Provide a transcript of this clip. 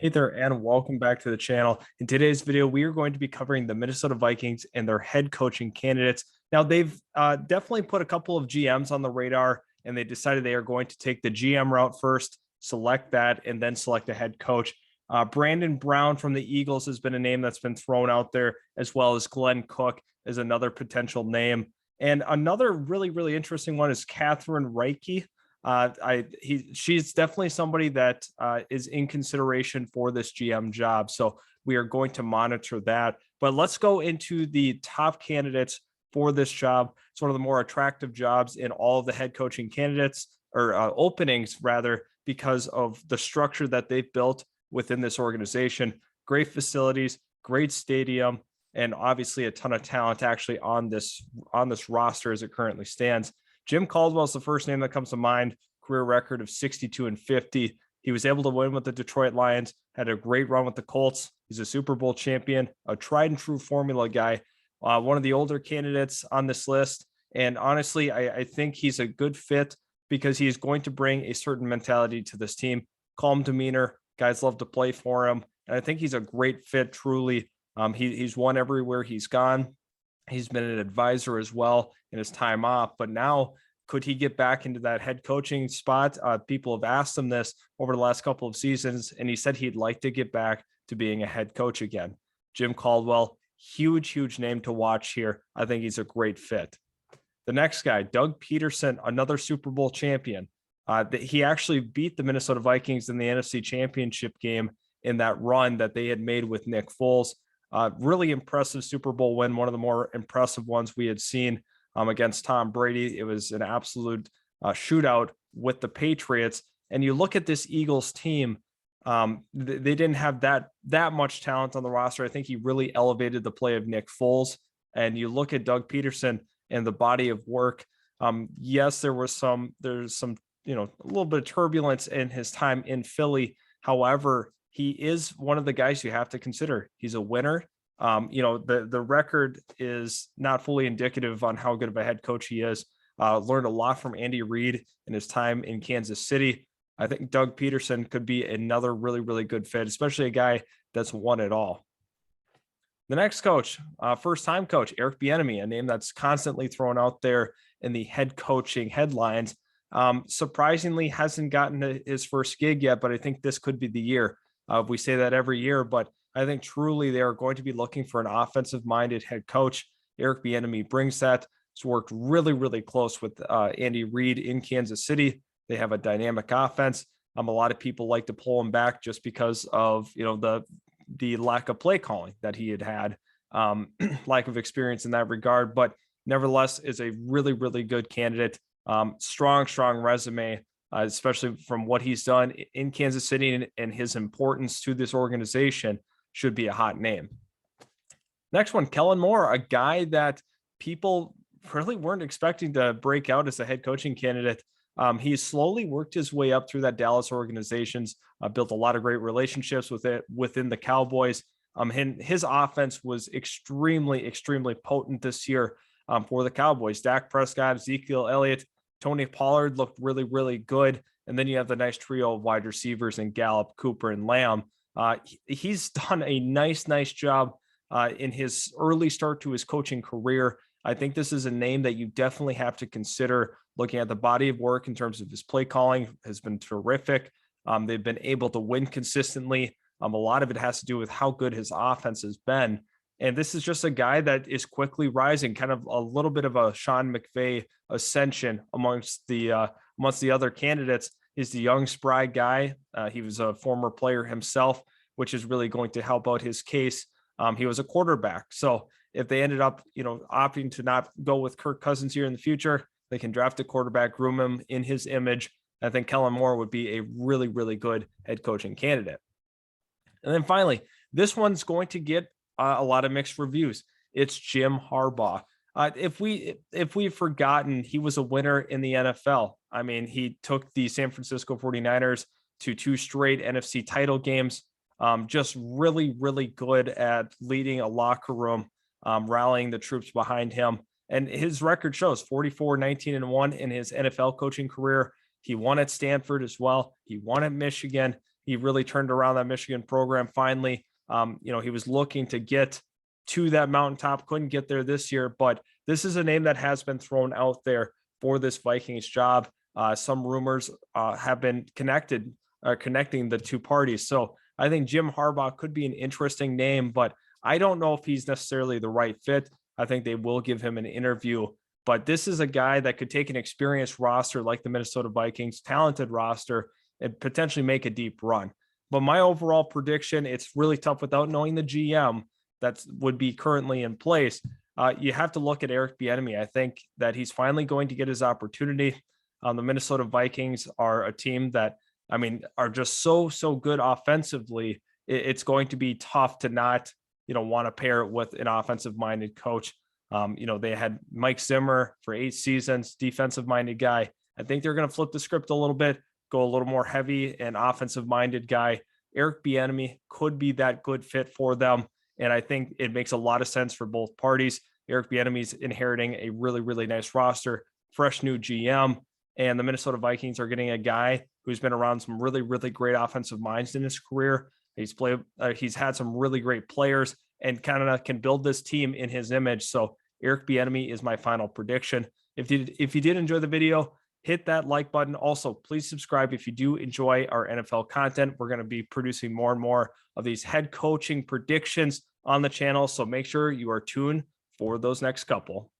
Hey there, and welcome back to the channel. In today's video, we are going to be covering the Minnesota Vikings and their head coaching candidates. Now, they've definitely put a couple of GMs on the radar, and they decided they are going to take the GM route first, select that, and then select a head coach. Brandon Brown from the Eagles has been a name that's been thrown out there, as well as Glenn Cook is another potential name. And another really interesting one is Catherine Reike. She's definitely somebody that is in consideration for this GM job. So we are going to monitor that. But let's go into the top candidates for this job. It's one of the more attractive jobs in all of the head coaching candidates or openings, rather, because of the structure that they've built within this organization. Great facilities, great stadium, and obviously a ton of talent actually on this roster as it currently stands. Jim Caldwell is the first name that comes to mind. Career record of 62-50. He was able to win with the Detroit Lions, had a great run with the Colts. He's a Super Bowl champion, a tried and true formula guy, one of the older candidates on this list. And honestly, I think he's a good fit because he's going to bring a certain mentality to this team. Calm demeanor. Guys love to play for him. And I think he's a great fit, truly. He's won everywhere he's gone. He's been an advisor as well in his time off, but now could he get back into that head coaching spot? People have asked him this over the last couple of seasons, and he said he'd like to get back to being a head coach again. Jim Caldwell, huge name to watch here. I think he's a great fit. The next guy, Doug Peterson, another Super Bowl champion. He actually beat the Minnesota Vikings in the NFC Championship game in that run that they had made with Nick Foles. Really impressive Super Bowl win, one of the more impressive ones we had seen against Tom Brady. It was an absolute shootout with the Patriots. And you look at this Eagles team, they didn't have that much talent on the roster. I think he really elevated the play of Nick Foles. And you look at Doug Peterson and the body of work. Yes, there's some, a little bit of turbulence in his time in Philly. However, he is one of the guys you have to consider. He's a winner. The record is not fully indicative on how good of a head coach he is. Learned a lot from Andy Reid in his time in Kansas City. I think Doug Peterson could be another really good fit, especially a guy that's won it all. The next coach, first-time coach, Eric Bieniemy, a name that's constantly thrown out there in the head coaching headlines. Surprisingly, hasn't gotten his first gig yet, but I think this could be the year. We say that every year, but I think truly they are going to be looking for an offensive-minded head coach. Eric Bieniemy brings that. He's worked really close with Andy Reid in Kansas City. They have a dynamic offense. A lot of people like to pull him back just because of the lack of play calling that he had, lack of experience in that regard. But nevertheless, is a really good candidate. Strong resume. Especially from what he's done in Kansas City and his importance to this organization, should be a hot name. Next one, Kellen Moore, a guy that people really weren't expecting to break out as a head coaching candidate. He's slowly worked his way up through that Dallas organizations, built a lot of great relationships within the Cowboys. His offense was extremely potent this year for the Cowboys. Dak Prescott, Ezekiel Elliott, Tony Pollard looked really good. And then you have the nice trio of wide receivers in Gallup, Cooper, and Lamb. He's done a nice job in his early start to his coaching career. I think this is a name that you definitely have to consider. Looking at the body of work in terms of his play calling has been terrific. They've been able to win consistently. A lot of it has to do with how good his offense has been. And this is just a guy that is quickly rising, kind of a little bit of a Sean McVay ascension amongst the other candidates. He's the young, spry guy. He was a former player himself, which is really going to help out his case. He was a quarterback. So if they ended up, opting to not go with Kirk Cousins here in the future, they can draft a quarterback, groom him in his image. I think Kellen Moore would be a really good head coaching candidate. And then finally, this one's going to get a lot of mixed reviews. It's Jim Harbaugh. If we've forgotten, he was a winner in the NFL. I mean, he took the San Francisco 49ers to 2 straight NFC title games. Just really good at leading a locker room, rallying the troops behind him. And his record shows 44-19-1 in his NFL coaching career. He won at Stanford as well. He won at Michigan. He really turned around that Michigan program finally. He was looking to get to that mountaintop, couldn't get there this year, but this is a name that has been thrown out there for this Vikings job. Some rumors have been connecting the two parties. So I think Jim Harbaugh could be an interesting name, but I don't know if he's necessarily the right fit. I think they will give him an interview, but this is a guy that could take an experienced roster like the Minnesota Vikings, talented roster, and potentially make a deep run. But my overall prediction, it's really tough without knowing the GM that would be currently in place. You have to look at Eric Bieniemy. I think that he's finally going to get his opportunity. The Minnesota Vikings are a team that, are just so good offensively. It's going to be tough to not, want to pair it with an offensive-minded coach. They had Mike Zimmer for 8 seasons, defensive-minded guy. I think they're going to flip the script a little bit, go a little more heavy and offensive-minded guy. Eric Bieniemy could be that good fit for them, and I think it makes a lot of sense for both parties. Eric Bieniemy's inheriting a really, really nice roster, fresh new GM, and the Minnesota Vikings are getting a guy who's been around some really, really great offensive minds in his career. He's had some really great players and kind of can build this team in his image. So Eric Bieniemy is my final prediction. If you did enjoy the video, hit that like button. Also, please subscribe if you do enjoy our NFL content. We're going to be producing more and more of these head coaching predictions on the channel. So make sure you are tuned for those next couple.